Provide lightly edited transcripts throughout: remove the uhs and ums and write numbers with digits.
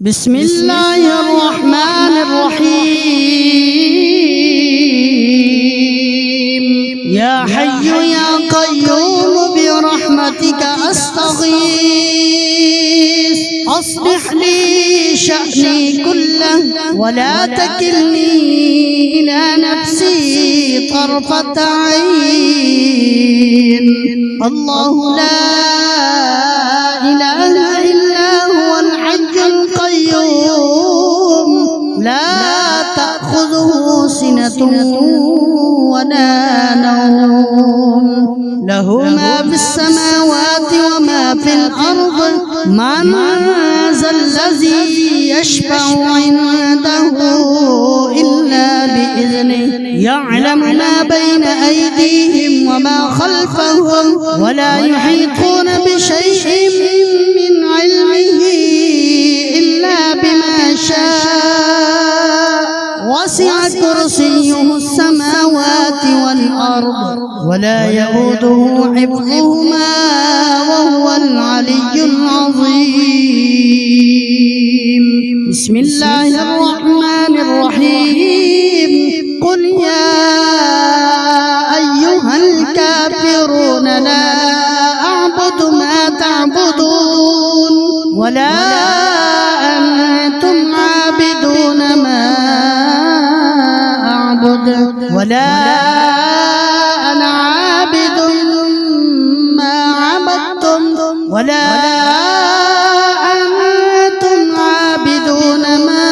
بسم الله الرحمن الرحيم يا حي يا قيوم برحمتك أستغيث أصلح لي شأني كله ولا تكلني إلى نفسي طرفة عين الله لا إله إلا هو الحي القيوم لا تأخذه سنة ولا نوم له ما في السماوات وما في الأرض من ذا الذي يشفع عنده إلا بإذنه يعلم ما بين أيديهم وما خلفهم ولا يحيطون بشيء من علمه إلا بما شاء وسع كرسيه السماوات والأرض ولا يؤوده حفظهما وهو العلي العظيم بسم الله الرحمن الرحيم قل يا أيها الكافرون لا أعبد ما تعبدون ولا أنتم عابدون ما أعبد ولا أنا عابد ما عبدتم ولا أنتم عابدون ما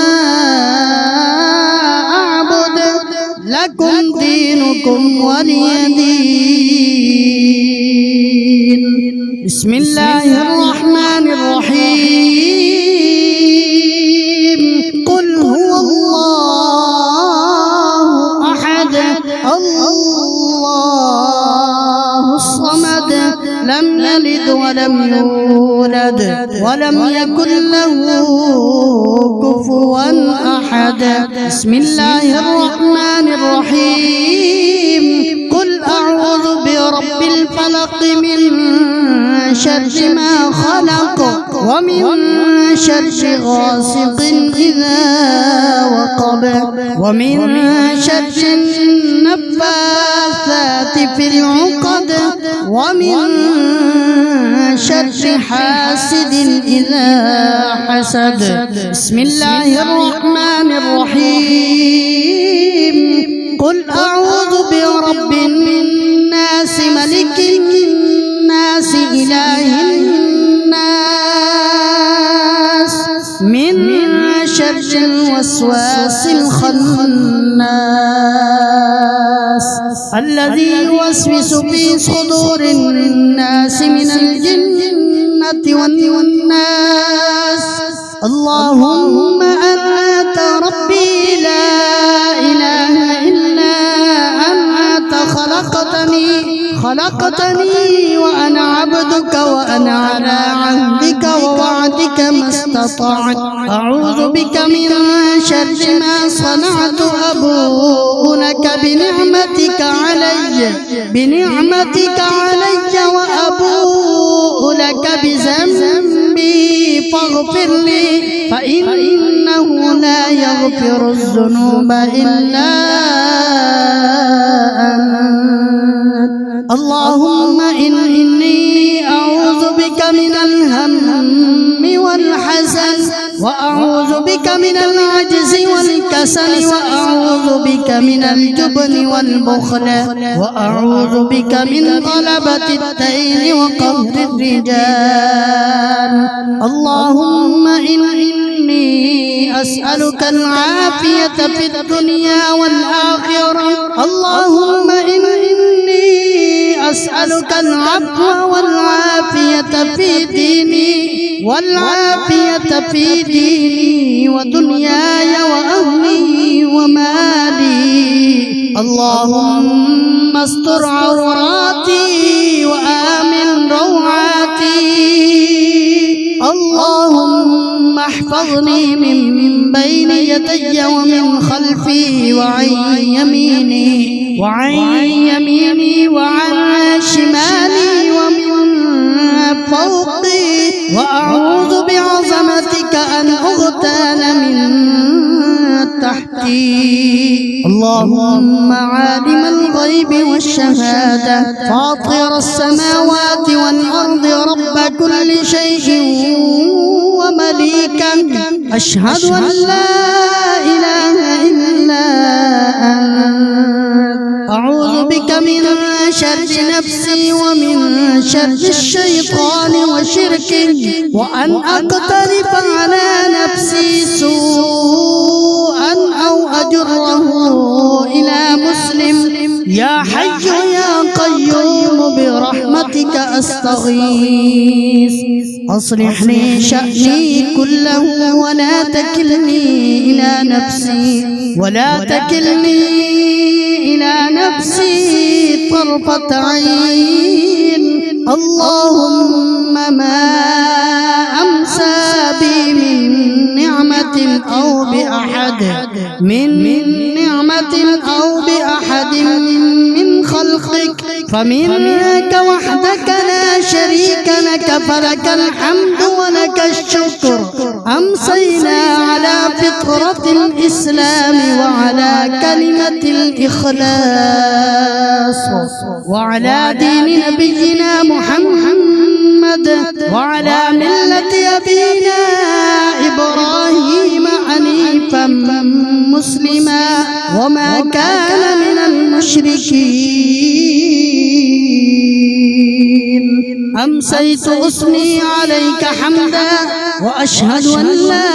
أعبد لكم دينكم ولي دين بسم الله الرحمن الرحيم قل هو الله أحد الله الصمد لم يلد ولم يولد ولم يكن له كفوا أحد بسم الله الرحمن الرحيم قل أعوذ برب الفلق من شر ما خلق ومن شر غاسق إذا وقب ومن شر النفاثات في العقد ومن شر حاسد إذا حسد بسم الله الرحمن الرحيم قل أعوذ برب الناس ملك الناس إله الناس من شر الوسواس الخناس الذي يوسوس في صدور الناس من الجنة والناس اللهم أنت ربي لا إله إلا أنت خلقتني وأنا عبدك وأنا على عهدك ووعدك ما استطعت أعوذ بك من شر ما صنعت أبوء لك بنعمتك علي وأبوء لك بذنبي فاغفر لي فإنه لا يغفر الذنوب إلا أنت اللهم إني أعوذ بك من الهم والحزن وأعوذ بك من العجز والكسل وأعوذ بك من الجبن والبخل وأعوذ بك من غلبة الدين وقهر الرجال اللهم إني أسألك العافية في الدنيا والآخرة اللهم إني أسألك العفو والعافية في ديني ودنياي وأهلي ومالي اللهم استر عوراتي وآمن روعاتي اللهم احفظني من بين يدي ومن خلفي وعن يميني وعن شمالي ومن فوقي وأعوذ بعظمتك أن أغتال كان من تحتي. اللهم عالم الغيب والشهادة فاطر السماوات والأرض رب كل شيء ومليكه، أشهد أن لا إله إلا أنت، أعوذ بك من شر نفسي ومن شر الشيطان وشركه، وأن أقترف على نفسي سوءا أو أجره إلى مسلم. يا حي يا قيوم برحمتك أستغيث، أصلح لي شأني كله ولا تكلني إلى نفسي، إلى نفسي طرفة عين. اللهم ما أمسى بي من نعمة أو بأحد من خلقك فمنك وحدك لا شريك لك، فلك الحمد ولك الشكر. أمسينا على فطرة الإسلام وعلى كلمة الإخلاص وعلى دين نبينا محمد وعلى ملة أبينا إبراهيم حنيفا مسلما وما كان من المشركين. أمسيت أثني عليك حمدا وأشهد أن لا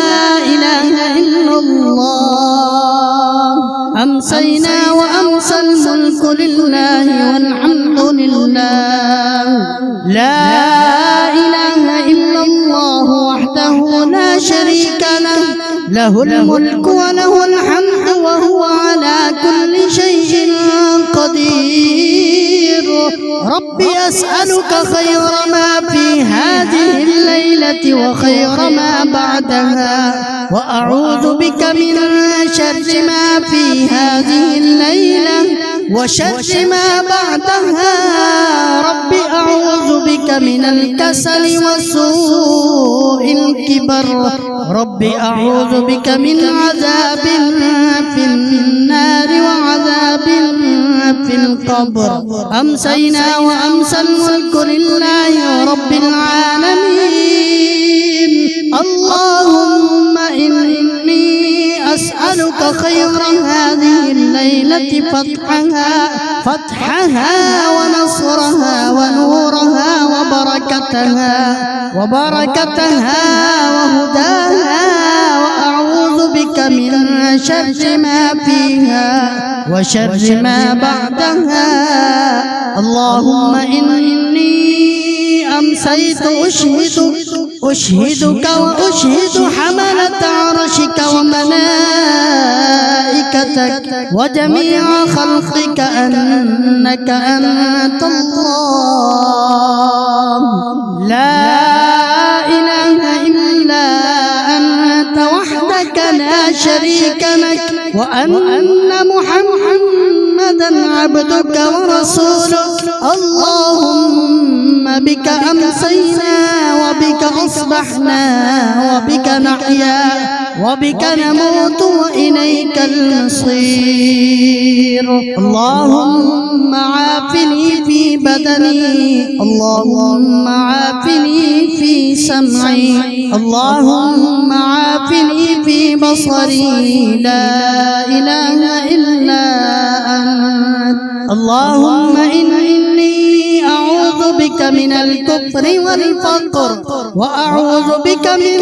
إله إلا الله. أمسينا وأمسى الملك لله والحمد لله، لا إله إلا الله وحده لا شريك له، له الملك وله الحمد وهو على كل شيء قدير. ربي أسألك خير ما في هذه الليلة وخير ما بعدها، وأعوذ بك من شر ما في هذه الليلة وشر ما بعدها. ربي أعوذ بك من الكسل وسوء الكبر. ربي أعوذ بك من عذاب في النار وعذاب في القبر. أمسينا وأمسى الملك لله رب العالمين. اللهم إني أسألك خير هذه الليلة فتحها ونصرها ونورها وبركتها وهداها، وأعوذ بك من شر ما فيها وشر ما بعدها. اللهم إني أمسيت أشهدك وأشهد حملة عرشك وملائكتك وجميع خلقك أنك أنت الله، لا إله إلا أنت وحدك لا شريك لك، وأن محمدا عبدك ورسولك. اللهم بك أمسينا وبك أصبحنا وبك نحيا وبك نموت وإليك المصير. اللهم عافني في بدني، اللهم عافني في سمعي، اللهم عافني في بصري، لا إله إلا أنت. اللهم إني أعوذ بك من الكفر والفقر، وأعوذ بك من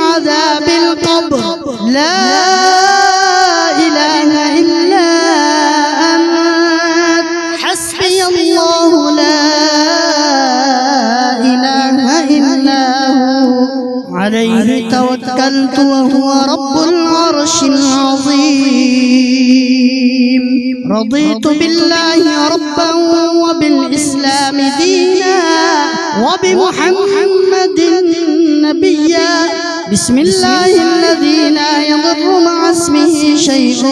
عذاب القبر، لا إله إلا أنت. حسبي الله لا إله إلا هو، عليه توكلت وهو رب العرش العظيم. رضيت بالله ربا وبالإسلام دينا وبمحمد نبيا. بسم الله الذي لا يضر مع اسمه شيء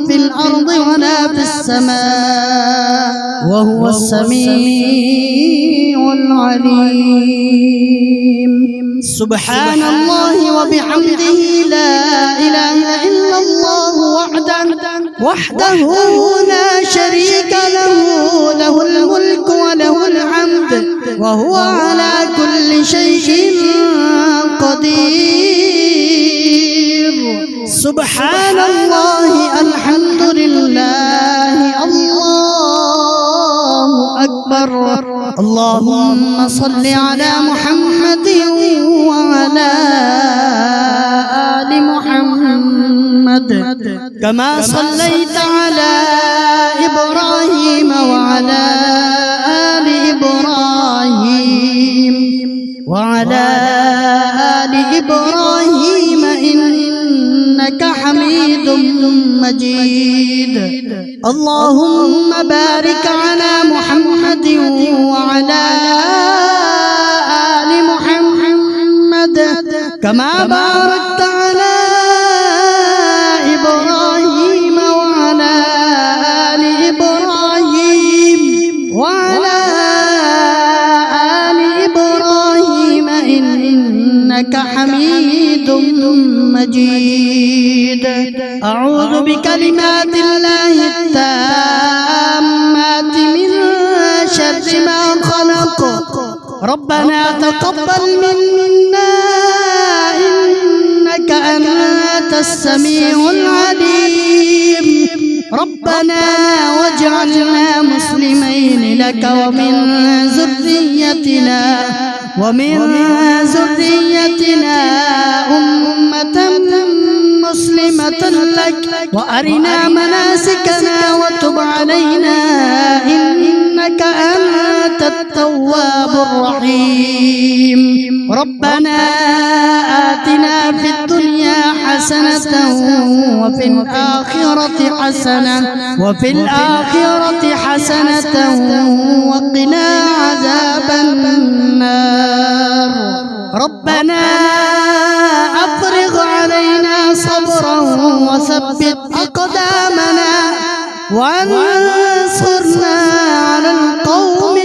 في الأرض ولا في السماء وهو السميع العليم. سبحان الله وبحمده لا إله إلا الله وحده لا شريك له له الملك وله الحمد وهو على كل شيء قدير سبحان الله الحمد لله الله أكبر اللهم صل على محمد وعلى آل محمد كما صليت على إبراهيم وعلى آل إبراهيم إنك حميد مجيد اللهم بارك على محمد وعلى آل محمد كما باركت على إبراهيم وعلى آل إبراهيم إنك حميد مجيد أعوذ بكلمات الله التامات من شر ما خلق ربنا تقبل منا إنك أنت السميع العليم ربنا واجعلنا مسلمين لك ومن ذريتنا أمة مسلمة لك وأرنا مناسكنا وتب علينا إنك أنت التواب الرحيم ربنا آتنا في الدنيا حسنة وفي الآخرة حسنة وقنا عذاب النار ربنا أفرغ علينا صبرا وثبت أقدامنا وانصرنا على القوم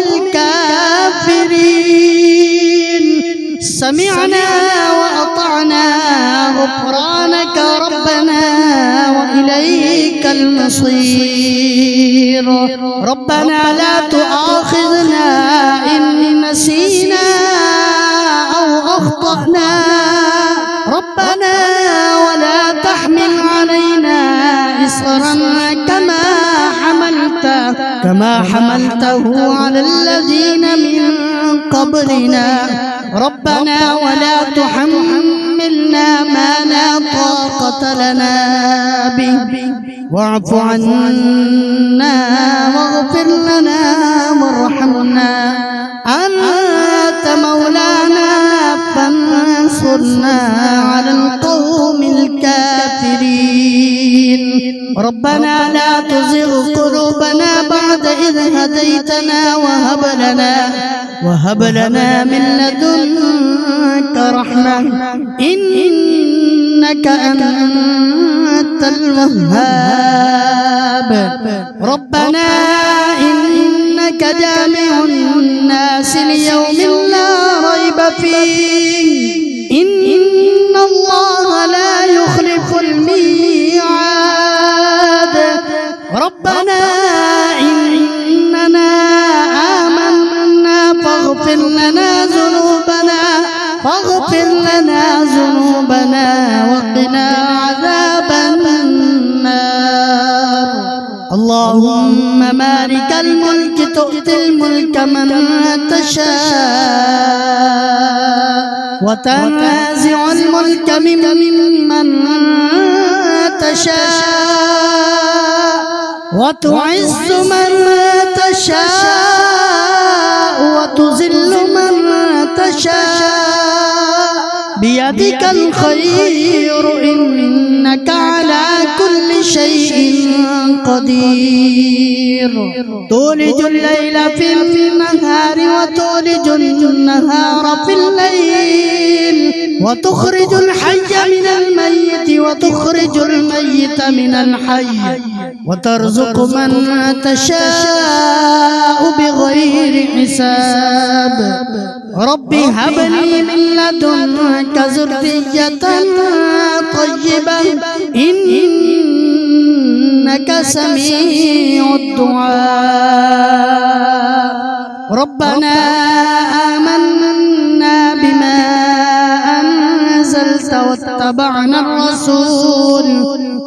الكافرين سمعنا وأطعنا غفرانك ربنا وإليك المصير ربنا لا تؤاخذنا إن نسينا أو أخطأنا ربنا ولا تحمل علينا إصرا كما حملته على الذين من قبلنا ربنا ولا تحملنا ما لا طاقة لنا به واعف عنا واغفر لنا وارحمنا أنت مولانا فانصرنا على القوم الكافرين ربنا لا تزغ قلوبنا بعد إذ هديتنا وهب لنا من لدنك رحمة إنك أنت الوهاب ربنا إنك جامع الناس ليوم لا ريب فيه إن الله لا يخلف الميعاد ربنا إننا آمنا فاغفر لنا ذنوبنا وقنا عذاب النار اللهم مالك الملك تؤتي الملك من تشاء وتنازع الملك ممن تشاء وتعز من تشاء وتذل من تشاء بيدك الخير إنك على كل شيء قدير تولج الليل في النهار وتولج النهار في الليل وتخرج الحي من الميت وتخرج الميت من الحي وترزق من تشاء بغير حساب رب هب لي من لدنك ذرية طيبة إنك سميع الدعاء ربنا آمنا بما أنزلت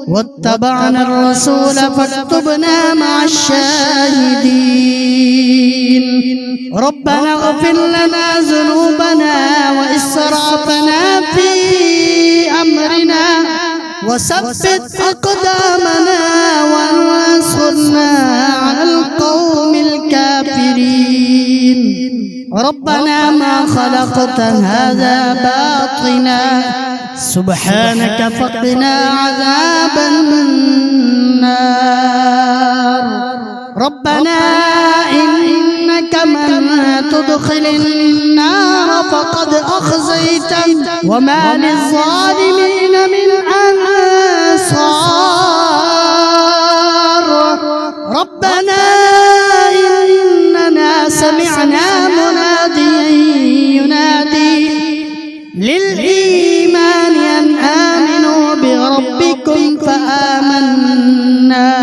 واتبعنا الرسول فاكتبنا مع الشاهدين ربنا اغفر لنا ذنوبنا وإسرافنا في أمرنا وثبت أقدامنا وانصرنا على القوم الكافرين ربنا ما خلقت هذا باطلا سبحانك فقنا عذاب النار ربنا إنك من تدخل النار فقد أخزيته وما للظالمين من أنصار ربنا إننا سمعنا مناديا ينادي للإيمان أن آمنوا بربكم فآمنا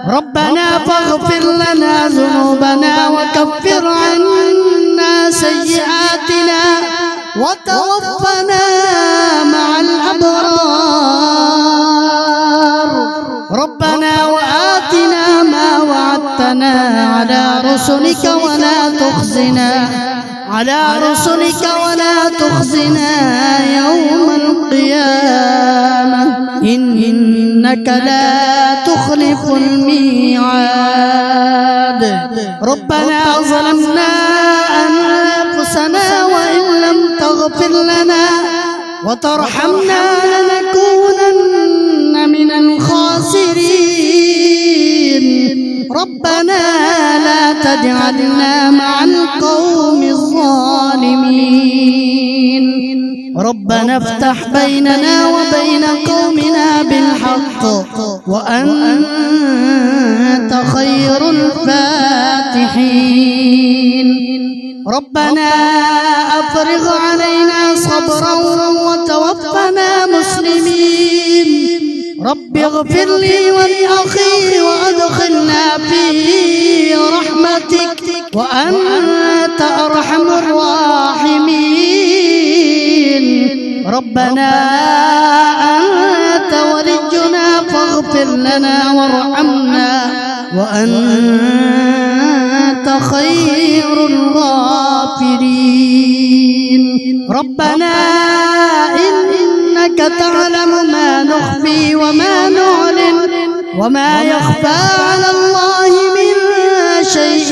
ربنا فاغفر لنا ذنوبنا وكفر عنا سيئاتنا وتوفنا مع الأبرار ربنا وآتنا ما وعدتنا على رسلك ولا تخزنا يوم القيامة إنك لا تخلف الميعاد ربنا ظلمنا أنفسنا وإن لم تغفر لنا وترحمنا لنكونن من الخاسرين ربنا لا تجعلنا مع القوم الظالمين ربنا افتح بيننا وبين قومنا بالحق وأنت خير الفاتحين ربنا أفرغ علينا صبرا وتوفنا مسلمين رب اغفر لي ولأخي وأدخلنا في رحمتك وأنت أرحم الراحمين ربنا أنت ولينا فاغفر لنا وارحمنا وأنت خير الغافرين ربنا إنك تعلم ما نخفي وما نعلن وما يخفى على الله من شيء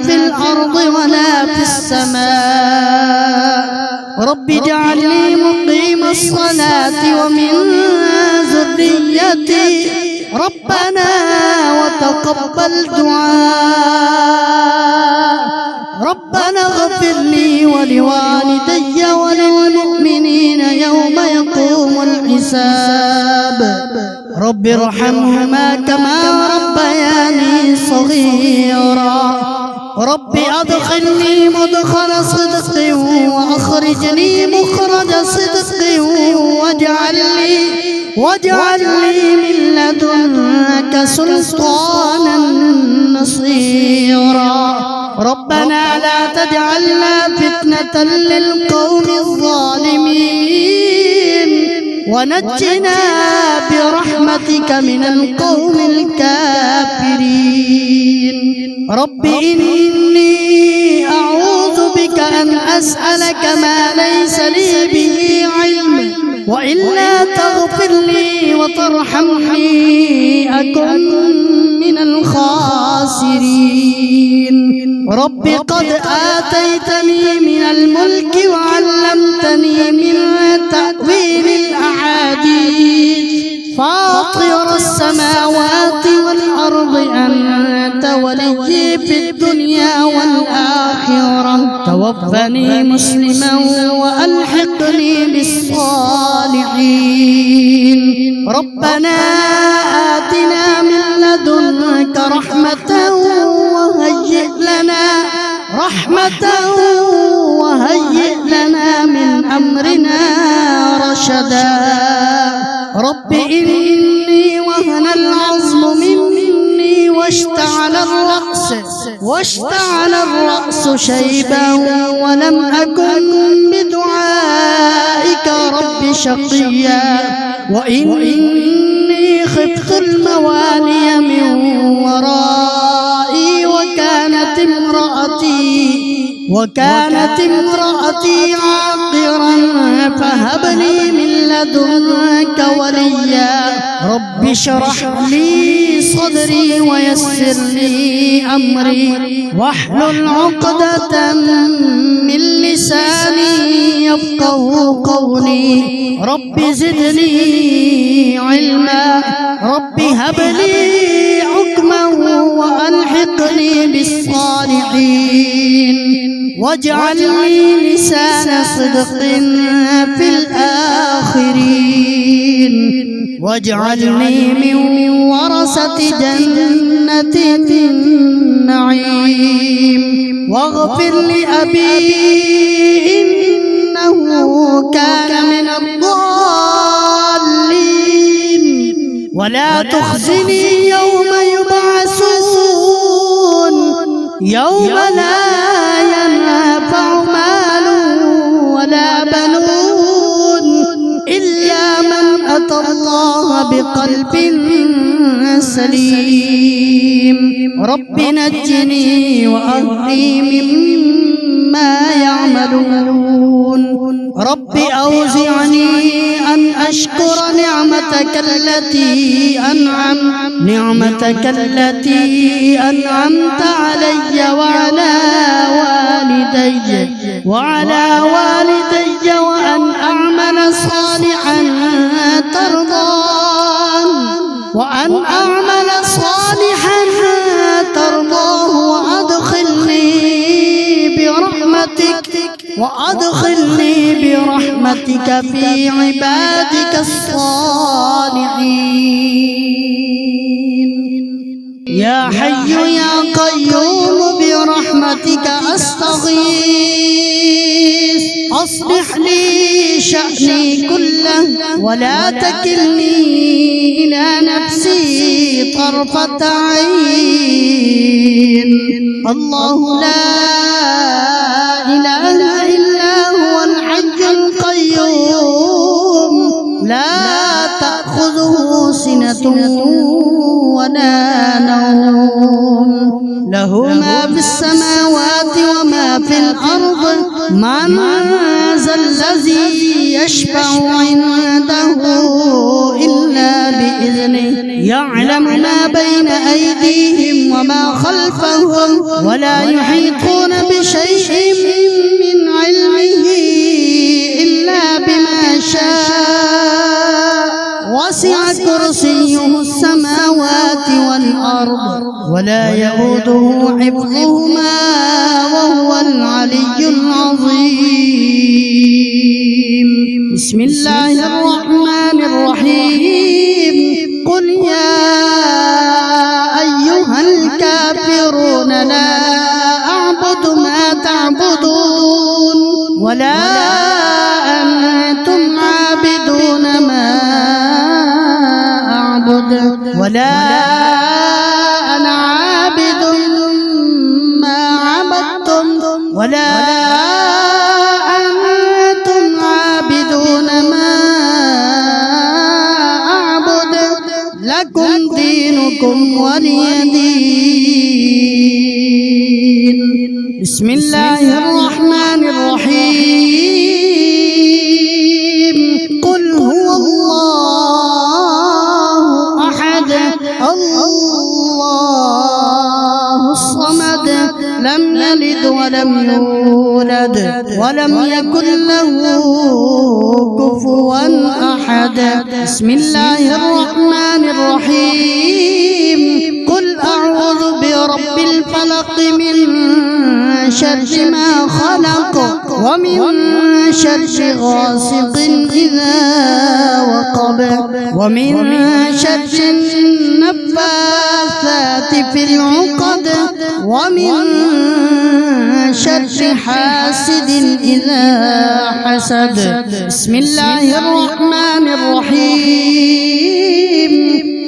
في الأرض ولا في السماء رب اجعل لي مقيم الصلاة ومن ذريتي ربنا وتقبل دعاء ربنا اغفر لي ولوالدي وللمؤمنين يوم يقوم الحساب رب ارحمهما كما ربياني صغيرا رب أدخلني مدخل صدق وأخرجني مخرج صدق واجعل لي من لدنك سلطانا نصيرا ربنا لا تجعلنا فتنة للقوم الظالمين ونجنا برحمتك من القوم الكافرين رب إني أعوذ بك أن أسألك ما ليس لي به علم وإلا تغفر لي وترحمني أكن من الخاسرين رب قد آتيتني من الملك وعلمتني من تأويل الأحاديث فاطر السماوات والأرض الأرض أنت ولي في الدنيا والآخرة توفني مسلما وألحقني بالصالحين ربنا آتنا من لدنك رحمة وهيئ لنا من أمرنا رشدا رب إني وهن العظم مني واشتعل الرأس شيبا ولم أكن بدعائك رب شقيا وإني خفت الموالي من ورائي وكانت امرأتي عاقرا فهب لي من لدنك وليا رب اشرح لي صدري ويسر لي أمري واحلل عقدة من لساني يفقه قولي رب زدني علما رب هب لي حكما وألحقني بالصالحين واجعلني لسان صدق في الآخرين واجعلني من ورثة جنة النعيم واغفر لأبي إنه كان من الضالين ولا تخزني يوم يبعثون يوم لا ينفع مال ولا بنون إلا من أتى الله بقلب سليم رب نجني وأهلي مما يعملون رب أوزعني أن أشكر نعمتك التي أنعمت علي وعلى والدي وأن أعمل صالحا ترضاه وأدخلني برحمتك في عبادك الصالحين يا حي يا قيوم برحمتك أستغيث أصلح لي شأني كله ولا تكلني إلى نفسي طرفة عين الله لا إله إلا هو الحي القيوم لا تأخذه سنة ولا نوم له ما في السماوات وما في الأرض من ذا الذي يشفع عنده إلا بإذنه يعلم ما بين أيديهم وما خلفهم ولا يحيطون بشيء من علمه إلا بما شاء وسع كرسيه السماوات والأرض ولا يؤوده حفظهما وهو العلي العظيم بسم الله الرحمن الرحيم قل يا أيها الكافرون لا أعبد ما تعبدون ولا أنتم عابدون ما أعبد ولا أنا عابد ما عبدتم ولا أنتم عابدون ما أعبد لكم دينكم ولي دين بسم الله الرحمن الرحيم قل هو الله أحد الله الصمد لم يلد ولم يولد ولم يكن له كفوا أحد بسم الله الرحمن الرحيم قل أعوذ برب الفلق من شر ما خلق ومن شر غاسق إذا وقب ومن شر النفاثات في العقد ومن شر حاسد إذا حسد. بسم الله الرحمن الرحيم.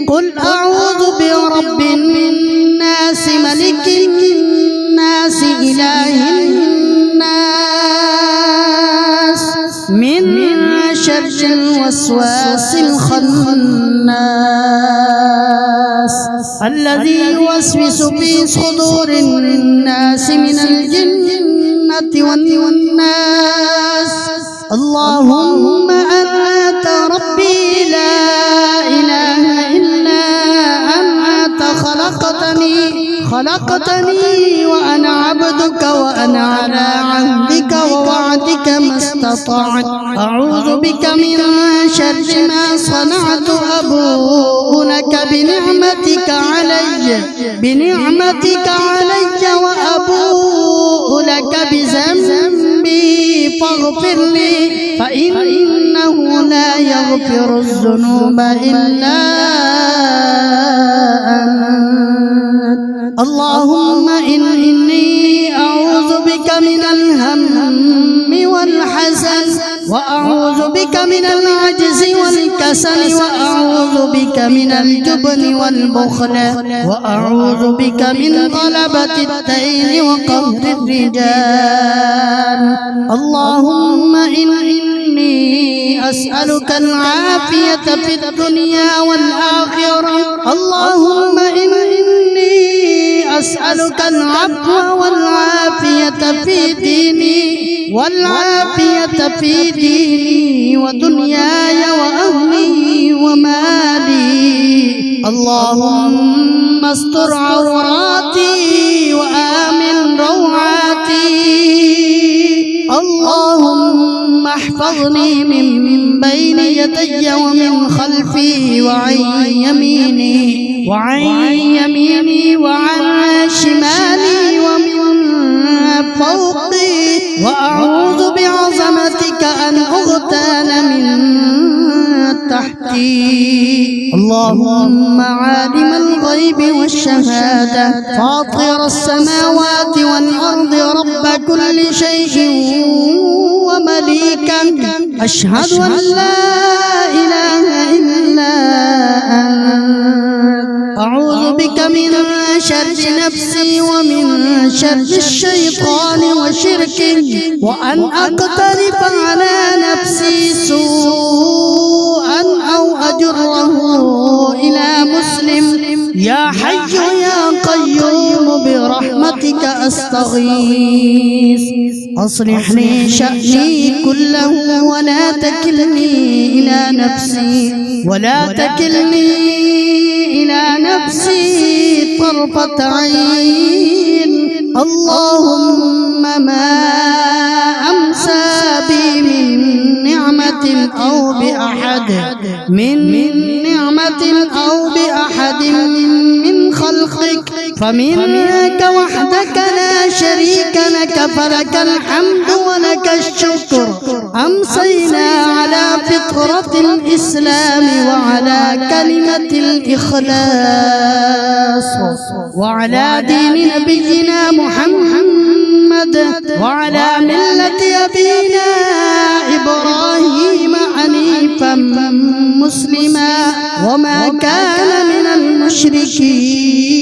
قل أعوذ برب الناس ملك الناس إله الناس من شر الوسواس الخناس الذي يوسوس في صدور الناس من الجنة والناس. اللهم أنت ربي لا إله إلا أنت خلقتني وأنا عبدك وأنا على عهدك ووعدك ما استطعت. أعوذ بك من شر ما صنعت. أبوء لك بنعمتك علي وأبوء لك بذنبي فاغفر لي فإنه لا يغفر الذنوب إلا أنت. اللهم إني أعوذ بك من الهم والحزن وأعوذ بك من العجز والكسل وأعوذ بك من الجبن والبخل وأعوذ بك من غلبة الدين وقهر الرجال. اللهم إني أسألك العافية في الدنيا والآخرة. اللهم إني أسألك العفو والعافية في ديني ودنياي وأهلي ومالي. اللهم استر عوراتي وآمن روعاتي. اللهم احفظني من بين يدي ومن خلفي وعن يميني وعن شمالي ومن فوقي وأعوذ بعظمتك أن أغتال من تحتي. اللهم عالم الغيب والشهادة فاطر السماوات والأرض رب كل شيء ومليكا أشهد أن لا إله إلا أنت. أعوذ بك من شر نفسي ومن شر الشيطان وشركه وأن أقترف على نفسي سوءا أو أجره إلى مسلم. يا حي يا قيوم برحمتك أستغيث. أصلح لي شأني كله ولا تكلني إلى نفسي طرفة عين. اللهم ما أمسى بي من نعمة أو بأحد من خلقك فمنك وحدك لا شريك لك فلك الحمد ولك الشكر. أمسينا على فطرة الإسلام وعلى كلمة الإخلاص وعلى دين نبينا محمد وعلى ملة أبينا إبراهيم حنيفا مسلما وما كان من المشركين.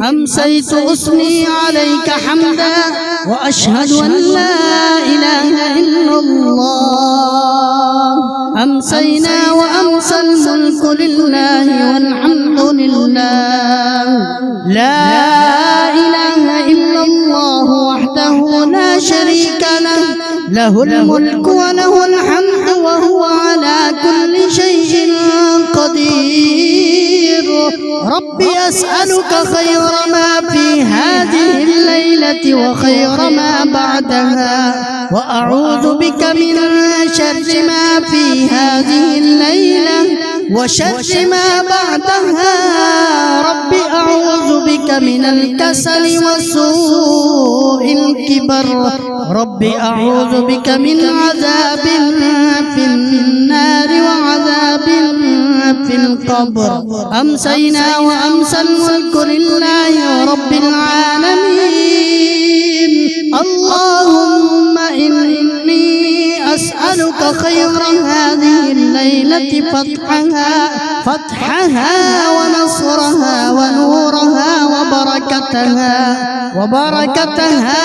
أمسيت أثني عليك حمدا وأشهد أن لا إله إلا الله. أمسينا وأمسى الملك لله والحمد لله. لا إله إلا الله وحده لا شريك له الملك وله الحمد وهو على كل شيء قدير. ربي أسألك خير ما في هذه الليلة الليلة وخير ما بعدها، وأعوذ بك من شر ما في هذه الليلة وشر ما بعدها. رب أعوذ بك من الكسل وسوء الكبر. رب أعوذ بك من عذاب في النار وعذاب في القبر. أمسينا وأمسى الملك لله رب العالمين. اللهم إني أسألك خير هذه الليلة فتحها ونصرها ونورها وبركتها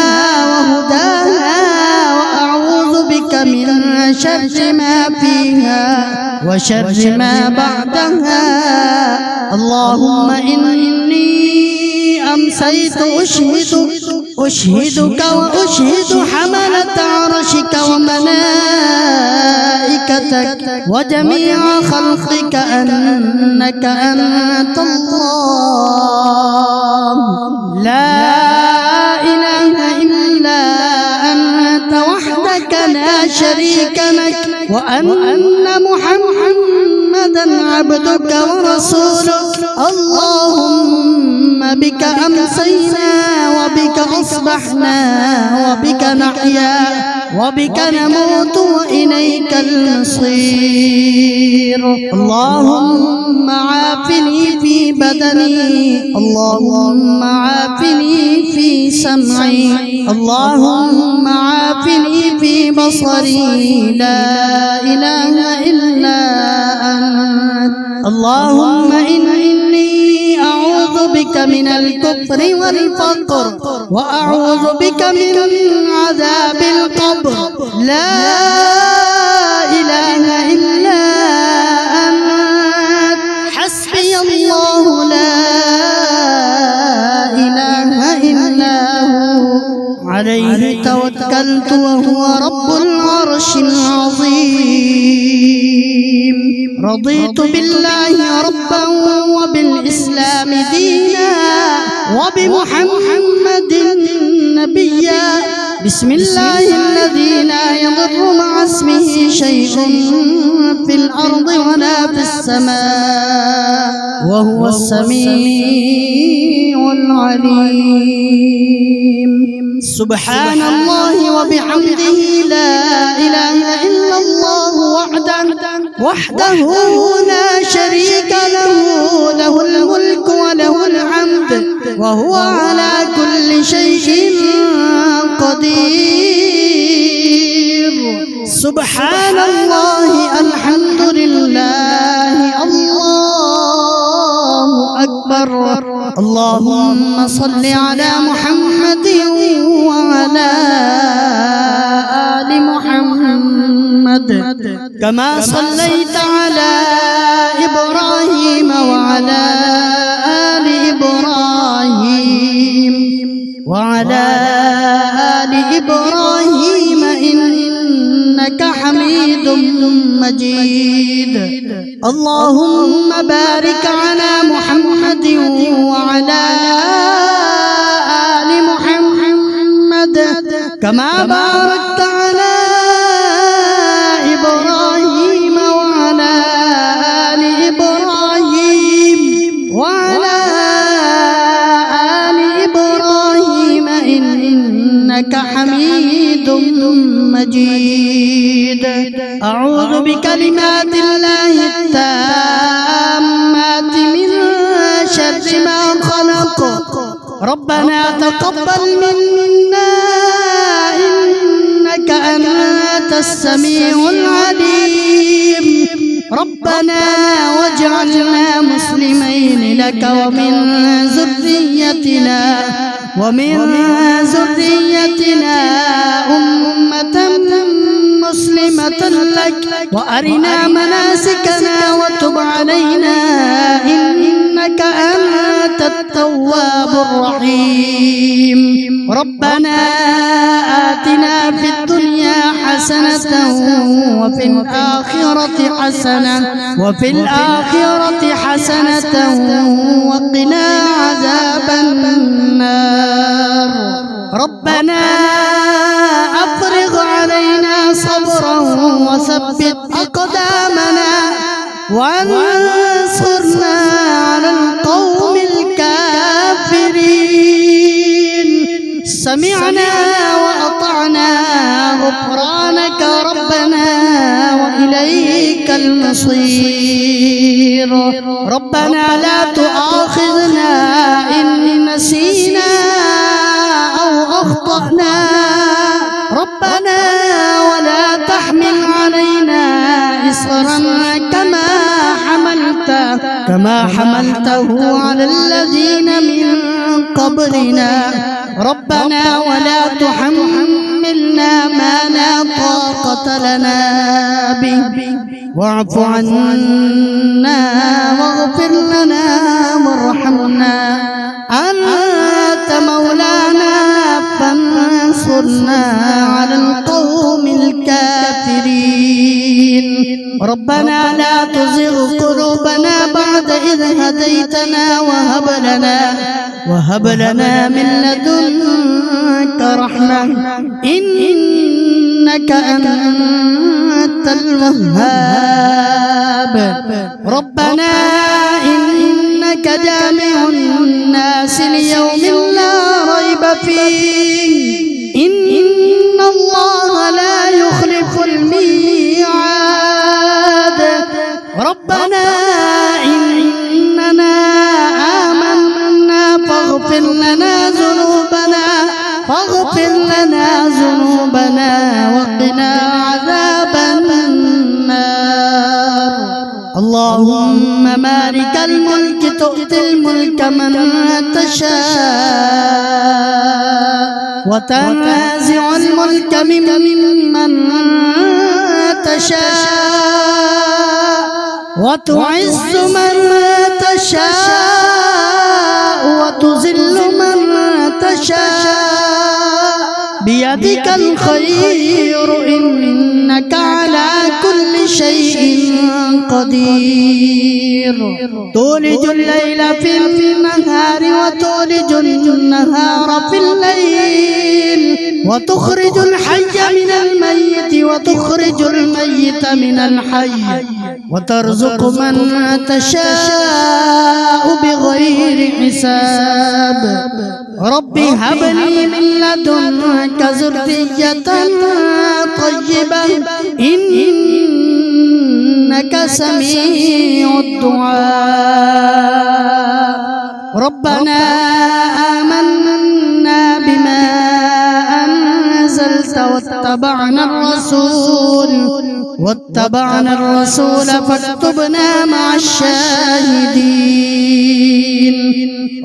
وهداها. وأعوذ بك من شر ما فيها وشر ما بعدها. اللهم إني أمسيت أشهدك وأشهد حملة عرشك وملائكتك وجميع خلقك أنك أنت الله لا إله إلا أنت وحدك لا شريك لك، وأن محمدا عبدك ورسولك. اللهم بك أمسينا وبك أصبحنا وبك نحيا وبك نموت وإليك المصير. اللهم عافني في بدني، اللهم عافني في سمعي، اللهم عافني في بصري. لا إله إلا أنت. اللهم إني أعوذ بك من الكفر والفقر، وأعوذ بك من عذاب القبر. لا إله إلا أنت. حسبي الله لا إله إلا هو عليه توكلت وهو رب العرش العظيم. رضيت بالله ربا وبالإسلام دينا وبمحمد نبيا. بسم الله الذي لا يضر مع اسمه شيء في الأرض ولا في السماء وهو السميع العليم. سبحان الله وبحمده لا إله إلا الله وحده لا شريك له، له الملك وله الحمد وهو على كل شيء قدير. سبحان الله الحمد لله الله أكبر. اللهم صل على محمد وعلى آل محمد كما صليت على إبراهيم وعلى آل إبراهيم إنك حميد مجيد. اللهم بارك على محمد وعلى آل محمد كما باركت على إبراهيم وعلى آل إبراهيم إنك حميد مجيد. أعوذ بكلمات الله التامات من شر ما خلق. ربنا تقبل منا إنك أنت السميع العليم. ربنا واجعلنا مسلمين لك ومن ذريتنا أمة مسلمة لك، وأرنا مناسكنا وتب علينا إنك أنت التواب الرحيم. ربنا آتنا في الدنيا حسنة وفي الآخرة حسنة وقنا عذاب النار. ربنا أفرغ علينا صبرا وثبت أقدامنا وانصرنا على القوم الكافرين. سمعنا وأطعنا غفرانك ربنا وإليك المصير. ربنا لا تؤاخذنا إن نسينا أو أخطأنا ربنا ولا تحمل علينا إصرا كما حملته على الذين من قبلنا ربنا ولا تحملنا ما لا طاقة لنا به واعف عنا واغفر لنا وارحمنا أنت مولانا فانصرنا على القوم الكافرين. ربنا لا تزغ قلوبنا بعد إذ هديتنا وهب لنا من لدنك رحمة إنك أنت الوهاب. ربنا إنك جامع الناس ليوم لا ريب فيه إن الله لا يخلف الميعاد. ربنا إننا آمنا فاغفر لنا ذنوبنا وقنا عذاب النار. اللهم مالك الملك تؤتي الملك من تشاء وتنازع الملك ممن تشاء وتعز من تشاء وتذل من تشاء بيدك الخير إنك على كل شيء قدير. تولج الليل في النهار وتولج النهار في الليل وتخرج الحي من الميت وتخرج الميت من الحي وترزق من تشاء بغير حساب. رب هب لي من لدنك ذرية طيبة إنك سميع الدعاء. ربنا آمنا بما أنزلت واتبعنا الرسول فاكتبنا مع الشاهدين.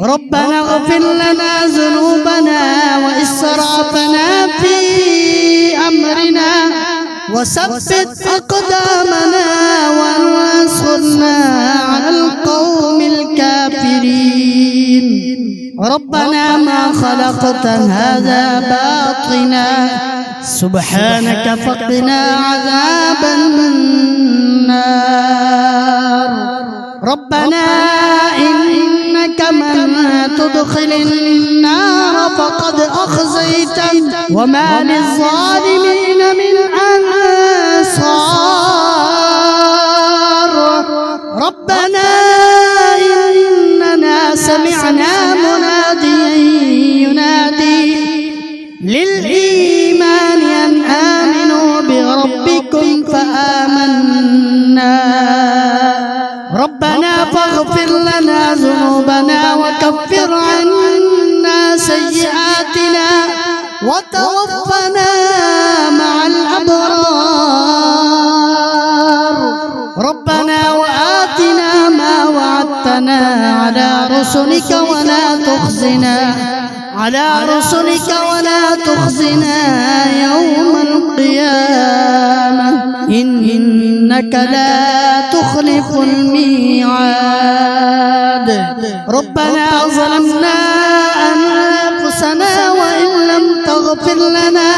ربنا اغفر لنا ذنوبنا وإسرافنا في أمرنا وثبت أقدامنا وانصرنا على القوم الكافرين. ربنا ما خلقت هذا باطلا سبحانك فقنا عذاب النار. ربنا إنك من تدخل النار فقد أخزيته وما للظالمين من أنصار. ربنا إننا سمعنا مناديا ينادي للإيمان أن آمنوا بربكم فآمنا. ربنا فاغفر لنا ذنوبنا وكفر عنا سيئاتنا وتوفنا مع الأبرار. ربنا وآتنا ما وعدتنا على رسلك ولا تخزنا يوم القيامة إنك لا تخلف الميعاد. ربنا ظلمنا أنفسنا وإن لم تغفر لنا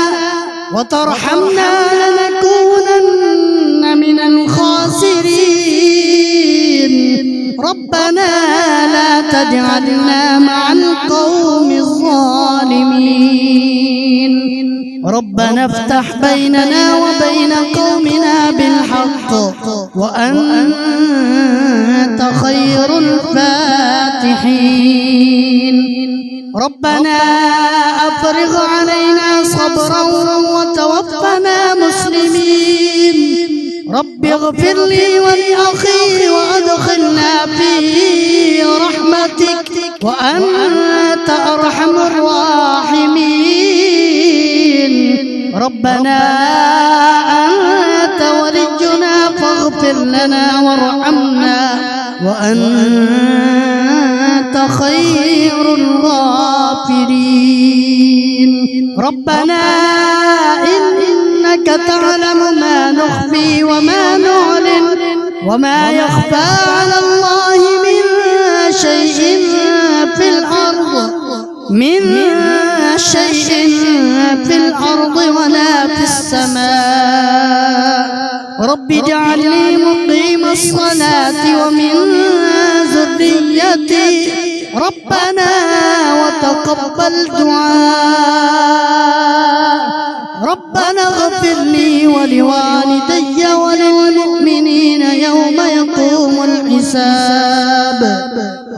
وترحمنا لنكونن من الخاسرين. ربنا لا تجعلنا مع القوم الظالمين الظالمين. ربنا افتح بيننا وبين قومنا بالحق وأنت خير الفاتحين. ربنا أفرغ علينا صبرا وتوفنا مسلمين. رب اغفر لي ولأخي وأدخلنا في رحمتك وأنت أرحم الراحمين. ربنا أنت ولينا فاغفر لنا وارحمنا وأنت خير الغافرين. ربنا إنك تعلم ما نخفي وما نعلن وما يخفى على الله من شيء في الأرض ولا في السماء. رب اجعلني مقيم الصلاة ومن ذريتي ربنا وتقبل دعاء. ربنا اغفر لي ولوالدي وللمؤمنين يوم يقوم الحساب.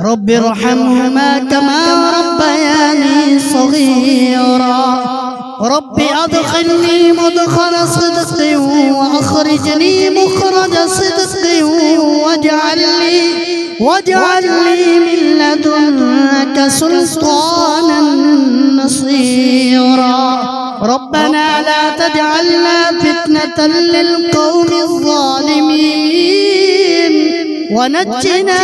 رب ارحمهما كما ربياني صغيرا. رب أدخلني مدخل صدق وأخرجني مخرج صدق واجعل لي من لدنك سلطانا نصيرا. ربنا لا تجعلنا فتنة للقوم الظالمين ونجنا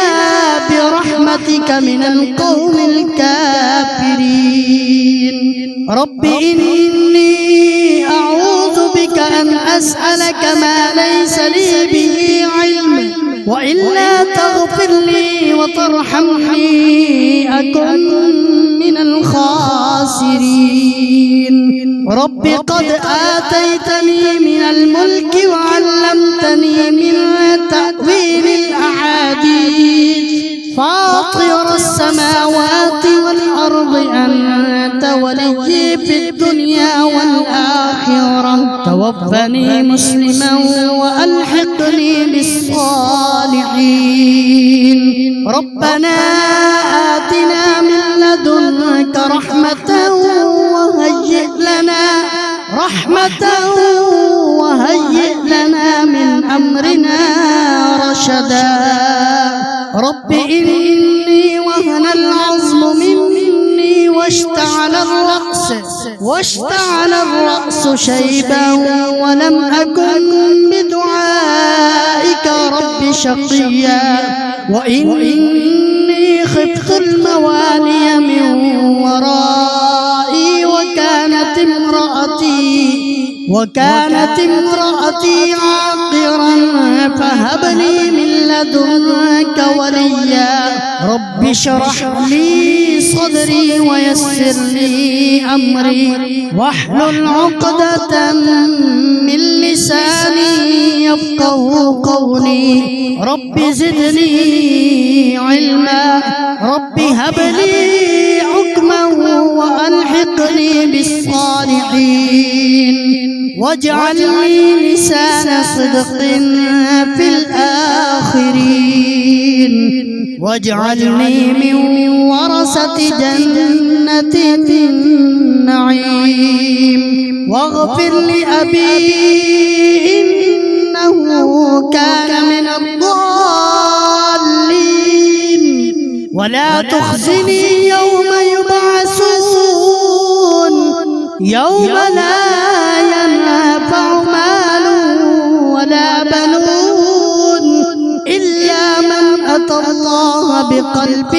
برحمتك من القوم الكافرين. رب إني أعوذ بك أن أسألك ما ليس لي به علم وإلا تغفر لي وترحمني أكن من الخاسرين. رب قد آتيتني من الملك وعلمتني من تأويل الأحاديث فاطر السماوات والأرض أنت ولي في الدنيا والآخرة. توفني مسلما وألحقني بالصالحين. ربنا آتنا من لدنك رحمة وهيئ لنا من أمرنا رشدا. رب إني وهن العظم مني واشتعل الرأس شيبا ولم أكن بدعائك رب شقيا. وإني خفت الموالي من ورائي وكانت امرأتي عاقرا فهب لي من لدنك وليا. رب اشرح لي صدري ويسر لي أمري واحلل عقدة من لساني يفقه قولي. رب زدني علما. رب هب لي حكما وألحقني بالصالحين. واجعلني لسان صدق في الآخرين. واجعلني من ورثة جنة النعيم. واغفر لأبي إنه كان من الضالين. ولا تخزني يوم يبعثون يوم لا ينفع مال ولا بنون إلا من أتى الله بقلب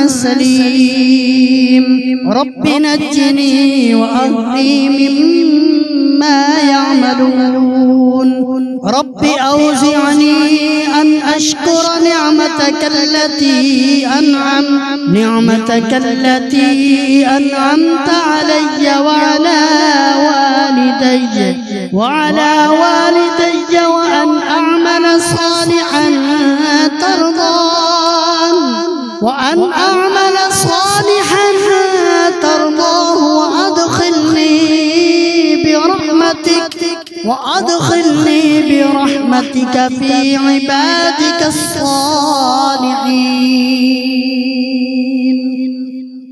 سليم. رب نجني وأهلي مما يعملون. رب أوزعني أن أشكر نعمتك التي أنعمت علي وعلى والدي وأن أعمل صالحا ترضاه برحمتك وأدخلني برحمتك في عبادك الصالحين